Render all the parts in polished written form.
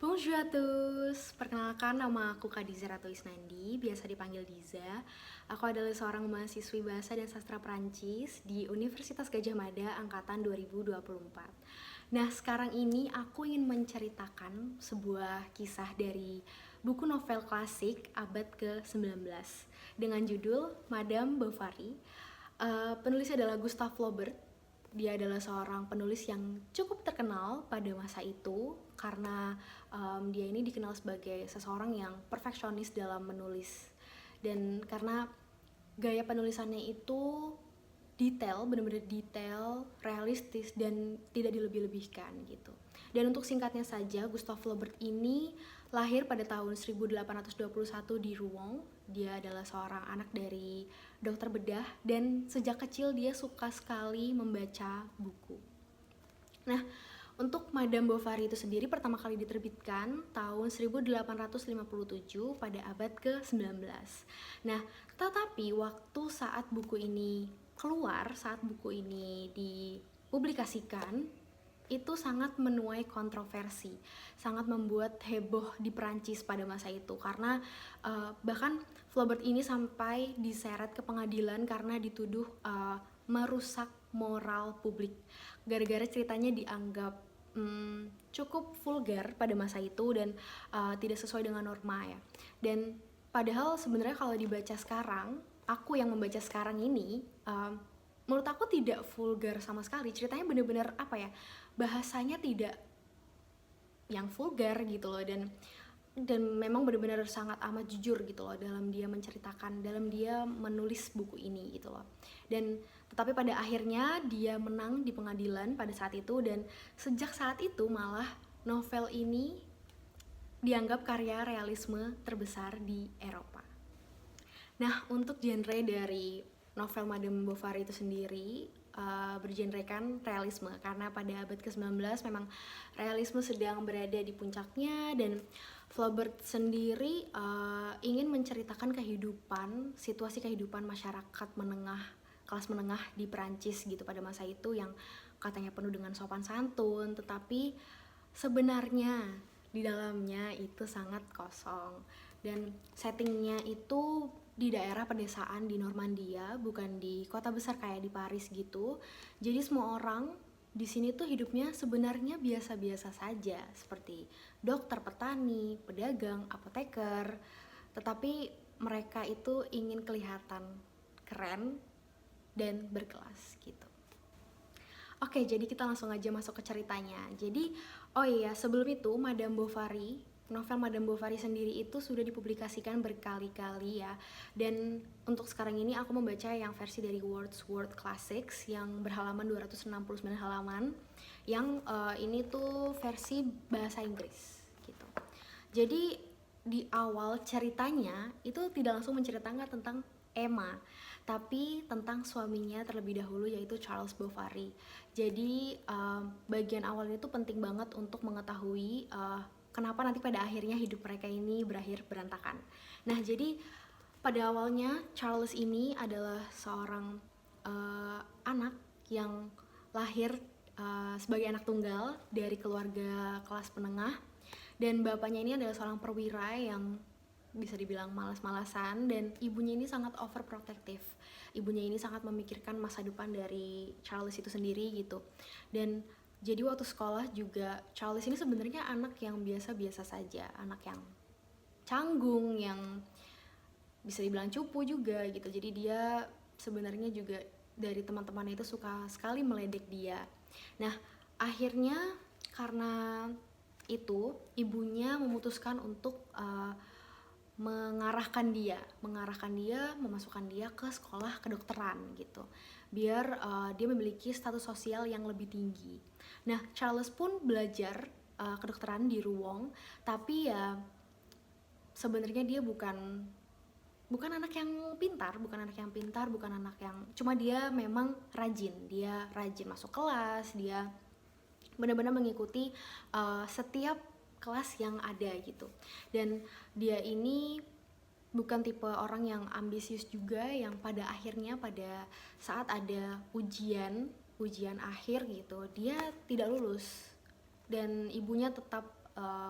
Bonjour à tous, perkenalkan nama aku Khadijah Ratu Isnandi, biasa dipanggil Diza. Aku adalah seorang mahasiswi Bahasa dan Sastra Perancis di Universitas Gadjah Mada Angkatan 2024. Nah, sekarang ini aku ingin menceritakan sebuah kisah dari buku novel klasik abad ke-19 dengan judul Madame Bovary. Penulisnya adalah Gustave Flaubert. Dia adalah seorang penulis yang cukup terkenal pada masa itu karena dia ini dikenal sebagai seseorang yang perfeksionis dalam menulis, dan karena gaya penulisannya itu detail, benar-benar detail, realistis, dan tidak dilebih-lebihkan gitu. Dan untuk singkatnya saja, Gustave Flaubert ini lahir pada tahun 1821 di Rouen. Dia adalah seorang anak dari dokter bedah dan sejak kecil dia suka sekali membaca buku. Nah, untuk Madame Bovary itu sendiri pertama kali diterbitkan tahun 1857 pada abad ke-19. Nah, tetapi waktu saat buku ini keluar, saat buku ini dipublikasikan, itu sangat menuai kontroversi, sangat membuat heboh di Perancis pada masa itu karena bahkan Flaubert ini sampai diseret ke pengadilan karena dituduh merusak moral publik gara-gara ceritanya dianggap cukup vulgar pada masa itu dan tidak sesuai dengan norma ya. Dan padahal sebenarnya kalau dibaca sekarang, aku yang membaca sekarang ini menurut aku tidak vulgar sama sekali. Ceritanya benar-benar apa ya, bahasanya tidak yang vulgar gitu loh, dan memang benar-benar sangat amat jujur gitu loh dalam dia menceritakan, dalam dia menulis buku ini gitu loh. Dan tetapi pada akhirnya dia menang di pengadilan pada saat itu, dan sejak saat itu malah novel ini dianggap karya realisme terbesar di Eropa. Nah, untuk genre dari novel Madame Bovary itu sendiri bergenrekan realisme karena pada abad ke-19 memang realisme sedang berada di puncaknya, dan Flaubert sendiri ingin menceritakan kehidupan, situasi kehidupan masyarakat menengah, kelas menengah di Perancis gitu pada masa itu yang katanya penuh dengan sopan santun, tetapi sebenarnya di dalamnya itu sangat kosong. Dan settingnya itu di daerah pedesaan di Normandia, bukan di kota besar kayak di Paris gitu. Jadi semua orang di sini tuh hidupnya sebenarnya biasa-biasa saja, seperti dokter, petani, pedagang, apoteker. Tetapi mereka itu ingin kelihatan keren dan berkelas gitu. Oke, jadi kita langsung aja masuk ke ceritanya. Jadi, oh iya, sebelum itu Madame Bovary, novel Madame Bovary sendiri itu sudah dipublikasikan berkali-kali ya. Dan untuk sekarang ini aku membaca yang versi dari Wordsworth Classics yang berhalaman 269 halaman. Yang ini tuh versi bahasa Inggris gitu. Jadi di awal ceritanya itu tidak langsung menceritakan tentang Emma, tapi tentang suaminya terlebih dahulu, yaitu Charles Bovary. Jadi bagian awal itu penting banget untuk mengetahui kenapa nanti pada akhirnya hidup mereka ini berakhir berantakan. Nah, jadi pada awalnya Charles ini adalah seorang anak yang lahir sebagai anak tunggal dari keluarga kelas menengah, dan bapaknya ini adalah seorang perwira yang bisa dibilang malas-malasan, dan ibunya ini sangat overprotective. Ibunya ini sangat memikirkan masa depan dari Charles itu sendiri gitu. Dan jadi waktu sekolah juga Charles ini sebenarnya anak yang biasa-biasa saja, anak yang canggung, yang bisa dibilang cupu juga gitu. Jadi dia sebenarnya juga dari teman-temannya itu suka sekali meledek dia. Nah, akhirnya karena itu ibunya memutuskan untuk mengarahkan dia, memasukkan dia ke sekolah kedokteran gitu, biar dia memiliki status sosial yang lebih tinggi. Nah, Charles pun belajar kedokteran di Rouen, tapi ya sebenarnya dia bukan anak yang pintar, bukan anak yang, cuma dia memang rajin, masuk kelas, dia benar-benar mengikuti setiap kelas yang ada gitu. Dan dia ini bukan tipe orang yang ambisius juga, yang pada akhirnya pada saat ada ujian akhir gitu dia tidak lulus, dan ibunya tetap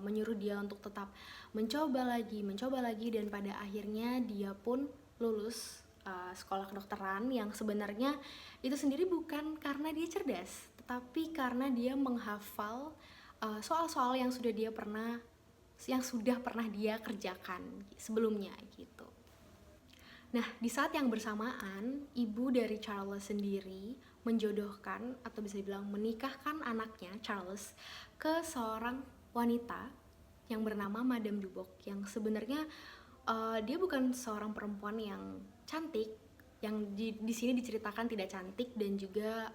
menyuruh dia untuk tetap mencoba lagi, dan pada akhirnya dia pun lulus sekolah kedokteran, yang sebenarnya itu sendiri bukan karena dia cerdas, tetapi karena dia menghafal soal-soal yang sudah pernah dia kerjakan sebelumnya gitu. Nah, di saat yang bersamaan, ibu dari Charles sendiri menjodohkan atau bisa dibilang menikahkan anaknya Charles ke seorang wanita yang bernama Madame Duboc, yang sebenarnya dia bukan seorang perempuan yang cantik, yang di sini diceritakan tidak cantik, dan juga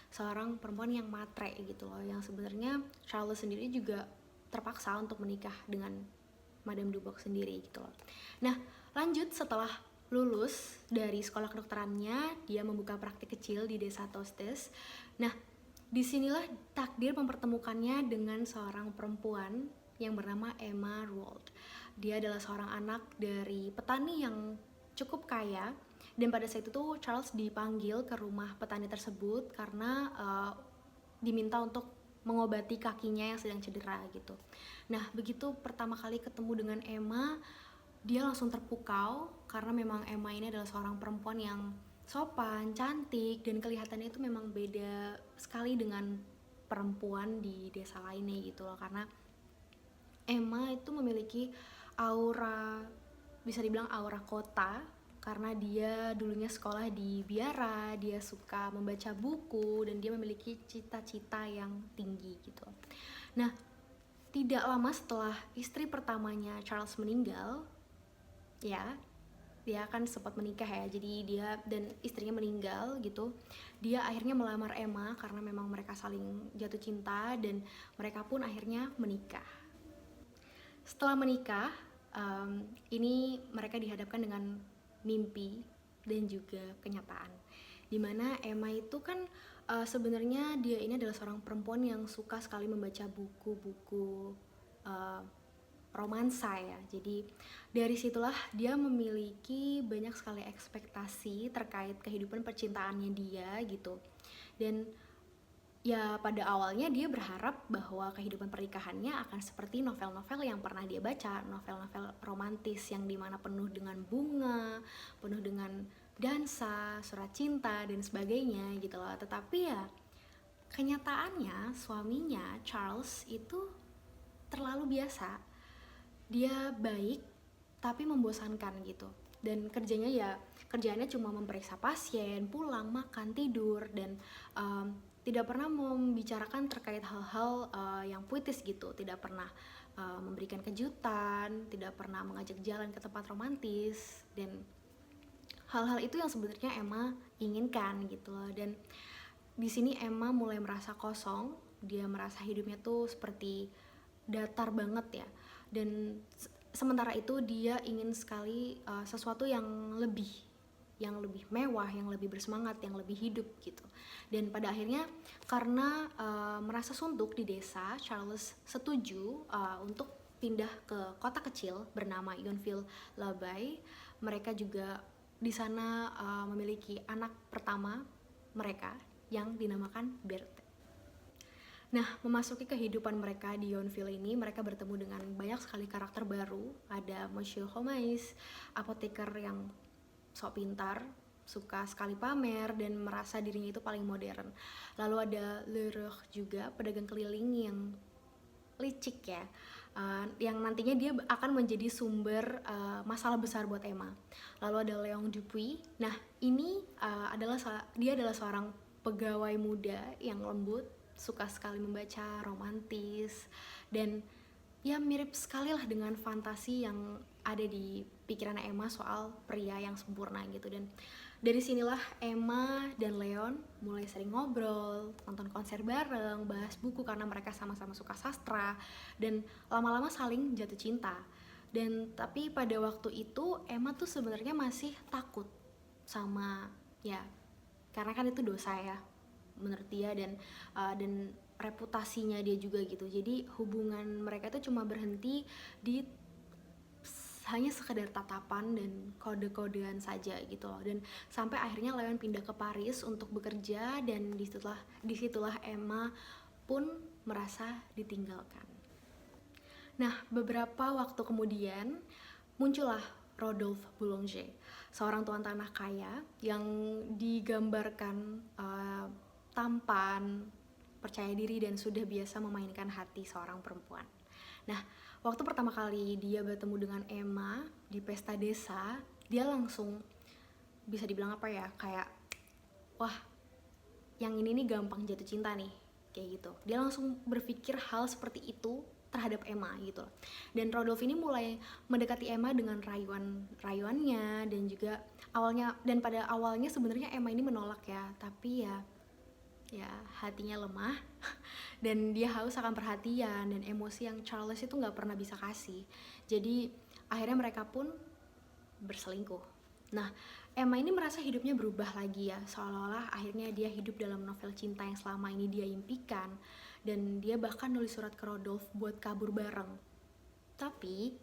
seorang perempuan yang matre gitu loh, yang sebenarnya Charles sendiri juga terpaksa untuk menikah dengan Madame Duboc sendiri gitu loh. Nah, lanjut setelah lulus dari sekolah kedokterannya, dia membuka praktik kecil di desa Tostes. Nah, disinilah takdir mempertemukannya dengan seorang perempuan yang bernama Emma Rouault. Dia adalah seorang anak dari petani yang cukup kaya, dan pada saat itu Charles dipanggil ke rumah petani tersebut karena diminta untuk mengobati kakinya yang sedang cedera gitu. Nah, begitu pertama kali ketemu dengan Emma, dia langsung terpukau karena memang Emma ini adalah seorang perempuan yang sopan, cantik, dan kelihatannya itu memang beda sekali dengan perempuan di desa lainnya gitu loh, karena Emma itu memiliki aura, bisa dibilang aura kota, karena dia dulunya sekolah di biara, dia suka membaca buku, dan dia memiliki cita-cita yang tinggi gitu. Nah, tidak lama setelah istri pertamanya Charles meninggal, ya, dia kan sempat menikah ya, jadi dia dan istrinya meninggal gitu, dia akhirnya melamar Emma karena memang mereka saling jatuh cinta, dan mereka pun akhirnya menikah. Setelah menikah, ini mereka dihadapkan dengan mimpi dan juga kenyataan, dimana Emma itu kan sebenarnya dia ini adalah seorang perempuan yang suka sekali membaca buku-buku romansa ya. Jadi dari situlah dia memiliki banyak sekali ekspektasi terkait kehidupan percintaannya dia gitu. Dan ya pada awalnya dia berharap bahwa kehidupan pernikahannya akan seperti novel-novel yang pernah dia baca, novel-novel romantis yang dimana penuh dengan bunga, penuh dengan dansa, surat cinta, dan sebagainya gitu loh. Tetapi ya kenyataannya suaminya Charles itu terlalu biasa. Dia baik tapi membosankan gitu, dan kerjaannya cuma memeriksa pasien, pulang, makan, tidur, dan tidak pernah membicarakan terkait hal-hal yang puitis gitu, tidak pernah memberikan kejutan, tidak pernah mengajak jalan ke tempat romantis, dan hal-hal itu yang sebenarnya Emma inginkan gitu loh. Dan di sini Emma mulai merasa kosong, dia merasa hidupnya tuh seperti datar banget ya, dan sementara itu dia ingin sekali sesuatu yang lebih mewah, yang lebih bersemangat, yang lebih hidup gitu. Dan pada akhirnya karena merasa suntuk di desa, Charles setuju untuk pindah ke kota kecil bernama Yonville-l'Abbaye. Mereka juga di sana memiliki anak pertama mereka yang dinamakan Berthe. Nah, memasuki kehidupan mereka di Yonville ini, mereka bertemu dengan banyak sekali karakter baru. Ada Monsieur Homais, apoteker yang sok pintar, suka sekali pamer dan merasa dirinya itu paling modern. Lalu ada Leroux juga, pedagang keliling yang licik ya, yang nantinya dia akan menjadi sumber masalah besar buat Emma. Lalu ada Leon Dupuy. Nah, ini dia adalah seorang pegawai muda yang lembut, suka sekali membaca, romantis, dan ya mirip sekali lah dengan fantasi yang ada di pikiran Emma soal pria yang sempurna gitu. Dan dari sinilah Emma dan Leon mulai sering ngobrol, nonton konser bareng, bahas buku karena mereka sama-sama suka sastra, dan lama-lama saling jatuh cinta. Dan tapi pada waktu itu Emma tuh sebenarnya masih takut sama, ya karena kan itu dosa ya menurut dia, dan reputasinya dia juga gitu. Jadi hubungan mereka itu cuma berhenti di hanya sekedar tatapan dan kode-kodean saja gitu loh. Dan sampai akhirnya Leon pindah ke Paris untuk bekerja, dan disitulah Emma pun merasa ditinggalkan. Nah, beberapa waktu kemudian muncullah Rodolphe Boulanger, seorang tuan tanah kaya yang digambarkan tampan, percaya diri, dan sudah biasa memainkan hati seorang perempuan. Nah, waktu pertama kali dia bertemu dengan Emma di pesta desa, dia langsung bisa dibilang apa ya, kayak wah, yang ini nih gampang jatuh cinta nih, kayak gitu. Dia langsung berpikir hal seperti itu terhadap Emma gitu. Dan Rodolphe ini mulai mendekati Emma dengan rayuannya, dan juga pada awalnya sebenarnya Emma ini menolak ya, tapi ya hatinya lemah dan dia haus akan perhatian dan emosi yang Charles itu nggak pernah bisa kasih. Jadi akhirnya mereka pun berselingkuh. Nah, Emma ini merasa hidupnya berubah lagi ya, seolah-olah akhirnya dia hidup dalam novel cinta yang selama ini dia impikan, dan dia bahkan nulis surat ke Rodolphe buat kabur bareng. Tapi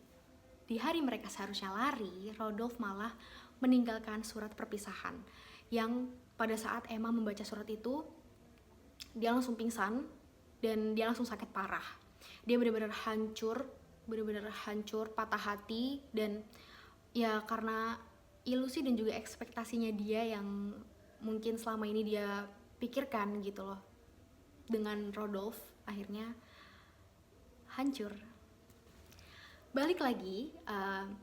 di hari mereka seharusnya lari, Rodolphe malah meninggalkan surat perpisahan, yang pada saat Emma membaca surat itu, dia langsung pingsan dan dia langsung sakit parah. Dia benar-benar hancur, patah hati, dan ya karena ilusi dan juga ekspektasinya dia yang mungkin selama ini dia pikirkan gitu loh dengan Rodolphe, akhirnya hancur. Balik lagi,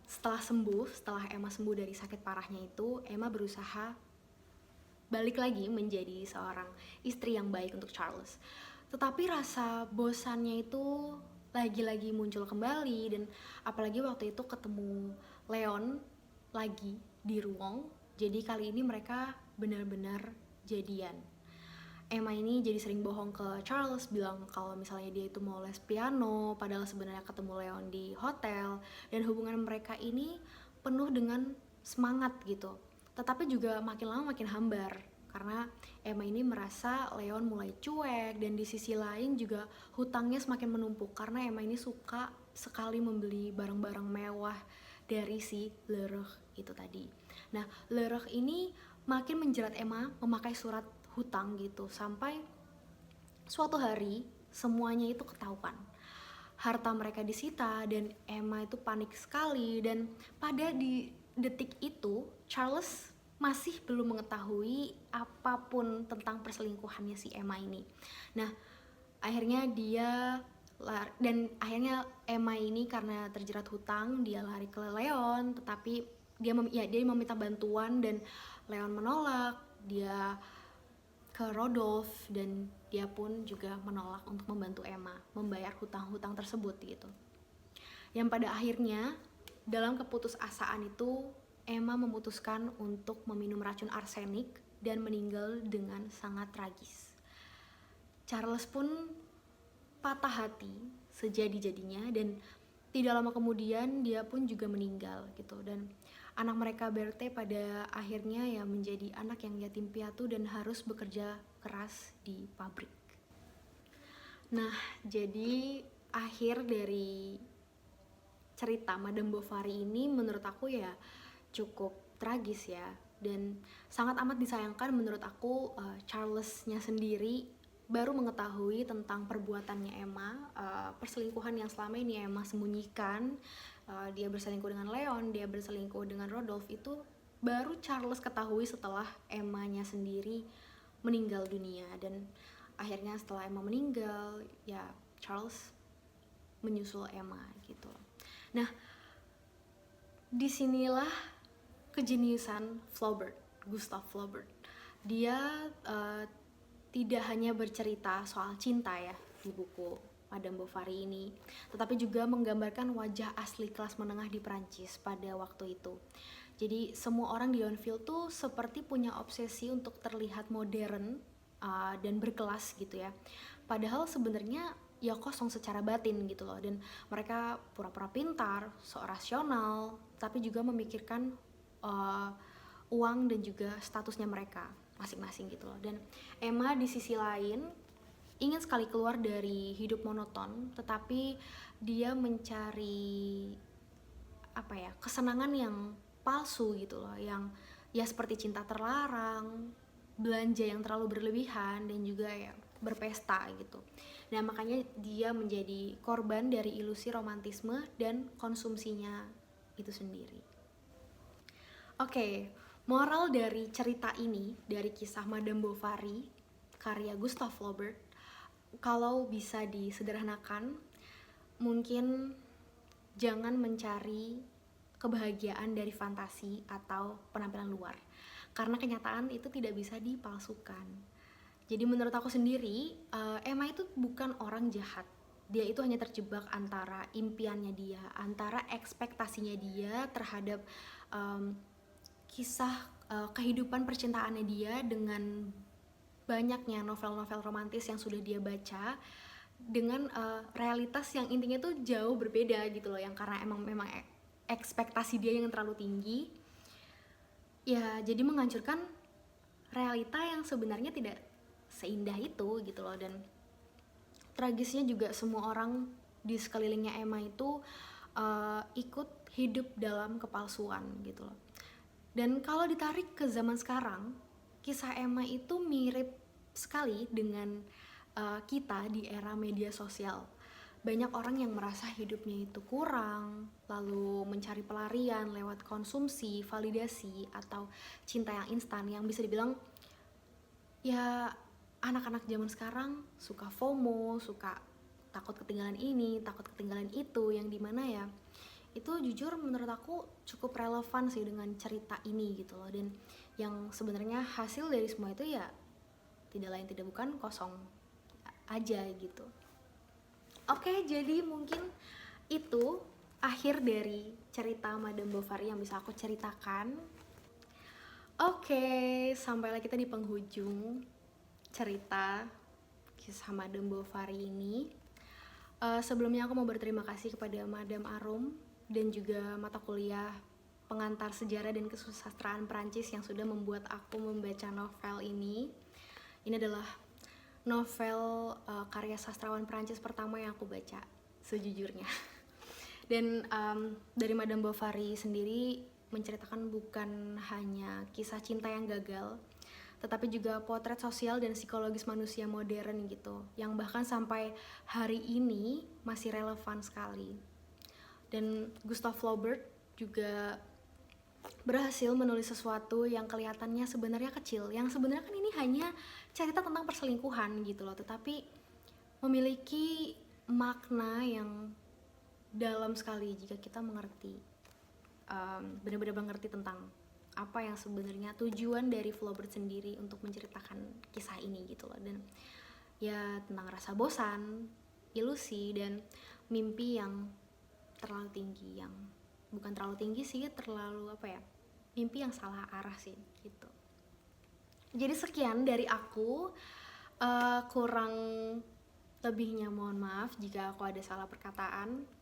setelah Emma sembuh dari sakit parahnya itu, Emma berusaha balik lagi menjadi seorang istri yang baik untuk Charles. Tetapi rasa bosannya itu lagi-lagi muncul kembali, dan apalagi waktu itu ketemu Leon lagi di Rouen. Jadi kali ini mereka benar-benar jadian. Emma ini jadi sering bohong ke Charles, bilang kalau misalnya dia itu mau les piano, padahal sebenarnya ketemu Leon di hotel, dan hubungan mereka ini penuh dengan semangat gitu. Tetapi juga makin lama makin hambar, karena Emma ini merasa Leon mulai cuek, dan di sisi lain juga hutangnya semakin menumpuk karena Emma ini suka sekali membeli barang-barang mewah dari si Leroux itu tadi. Nah, Leroux ini makin menjerat Emma memakai surat hutang gitu, sampai suatu hari semuanya itu ketahuan. Harta mereka disita dan Emma itu panik sekali, dan pada di detik itu Charles masih belum mengetahui apapun tentang perselingkuhannya si Emma ini. Nah, akhirnya akhirnya Emma ini karena terjerat hutang, dia lari ke Leon, tetapi dia meminta bantuan dan Leon menolak. Dia ke Rodolphe dan dia pun juga menolak untuk membantu Emma membayar hutang-hutang tersebut gitu. Yang pada akhirnya dalam keputusasaan itu Emma memutuskan untuk meminum racun arsenik dan meninggal dengan sangat tragis. Charles pun patah hati sejadi-jadinya, dan tidak lama kemudian dia pun juga meninggal gitu. Dan anak mereka Berthe pada akhirnya ya menjadi anak yang yatim piatu dan harus bekerja keras di pabrik. Nah, jadi akhir dari cerita Madame Bovary ini menurut aku ya cukup tragis ya, dan sangat amat disayangkan menurut aku. Charles-nya sendiri baru mengetahui tentang perbuatannya Emma, perselingkuhan yang selama ini Emma sembunyikan. Dia berselingkuh dengan Leon, dia berselingkuh dengan Rodolphe, itu baru Charles ketahui setelah Emma-nya sendiri meninggal dunia. Dan akhirnya setelah Emma meninggal, ya Charles menyusul Emma gitu. Nah, disinilah kejeniusan Flaubert, Gustave Flaubert. Dia tidak hanya bercerita soal cinta ya di buku Madame Bovary ini, tetapi juga menggambarkan wajah asli kelas menengah di Prancis pada waktu itu. Jadi semua orang di Yonville tuh seperti punya obsesi untuk terlihat modern dan berkelas gitu ya. Padahal sebenarnya ya kosong secara batin gitu loh, dan mereka pura-pura pintar, so rasional, tapi juga memikirkan uang dan juga statusnya mereka masing-masing gitu loh. Dan Emma di sisi lain ingin sekali keluar dari hidup monoton, tetapi dia mencari kesenangan yang palsu gitu loh, yang ya seperti cinta terlarang, belanja yang terlalu berlebihan, dan juga ya berpesta gitu. Nah, makanya dia menjadi korban dari ilusi romantisme dan konsumsinya itu sendiri. Oke, moral dari cerita ini, dari kisah Madame Bovary, karya Gustave Flaubert, kalau bisa disederhanakan, mungkin jangan mencari kebahagiaan dari fantasi atau penampilan luar, karena kenyataan itu tidak bisa dipalsukan. Jadi menurut aku sendiri, Emma itu bukan orang jahat. Dia itu hanya terjebak antara impiannya dia, antara ekspektasinya dia terhadap kisah kehidupan percintaannya dia dengan banyaknya novel-novel romantis yang sudah dia baca, dengan realitas yang intinya tuh jauh berbeda gitu loh, yang karena memang ekspektasi dia yang terlalu tinggi, ya jadi menghancurkan realita yang sebenarnya tidak seindah itu gitu loh. Dan tragisnya juga semua orang di sekelilingnya Emma itu ikut hidup dalam kepalsuan gitu loh. Dan kalau ditarik ke zaman sekarang, kisah Emma itu mirip sekali dengan kita di era media sosial. Banyak orang yang merasa hidupnya itu kurang, lalu mencari pelarian lewat konsumsi, validasi, atau cinta yang instan, yang bisa dibilang ya anak-anak zaman sekarang suka FOMO, suka takut ketinggalan ini, takut ketinggalan itu, yang dimana ya itu jujur menurut aku cukup relevan sih dengan cerita ini gitu loh. Dan yang sebenarnya hasil dari semua itu ya tidak lain tidak bukan kosong aja gitu. Oke, jadi mungkin itu akhir dari cerita Madame Bovary yang bisa aku ceritakan. Oke, sampailah kita di penghujung cerita kisah Madame Bovary ini. Sebelumnya aku mau berterima kasih kepada Madame Arum dan juga mata kuliah pengantar sejarah dan kesusastraan Perancis yang sudah membuat aku membaca novel ini. Ini adalah novel karya sastrawan Perancis pertama yang aku baca sejujurnya. Dan dari Madame Bovary sendiri menceritakan bukan hanya kisah cinta yang gagal, tetapi juga potret sosial dan psikologis manusia modern gitu, yang bahkan sampai hari ini masih relevan sekali. Dan Gustave Flaubert juga berhasil menulis sesuatu yang kelihatannya sebenarnya kecil, yang sebenarnya kan ini hanya cerita tentang perselingkuhan gitu loh, tetapi memiliki makna yang dalam sekali jika kita mengerti, benar-benar mengerti tentang apa yang sebenarnya tujuan dari Flaubert sendiri untuk menceritakan kisah ini gitu loh. Dan ya tentang rasa bosan, ilusi, dan mimpi yang terlalu tinggi, yang bukan terlalu tinggi sih, terlalu mimpi yang salah arah sih gitu. Jadi sekian dari aku, kurang lebihnya mohon maaf jika aku ada salah perkataan.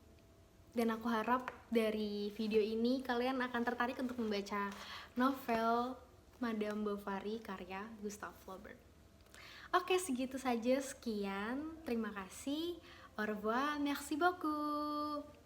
Dan aku harap dari video ini kalian akan tertarik untuk membaca novel Madame Bovary karya Gustave Flaubert. Oke, segitu saja, sekian, terima kasih, au revoir, merci beaucoup.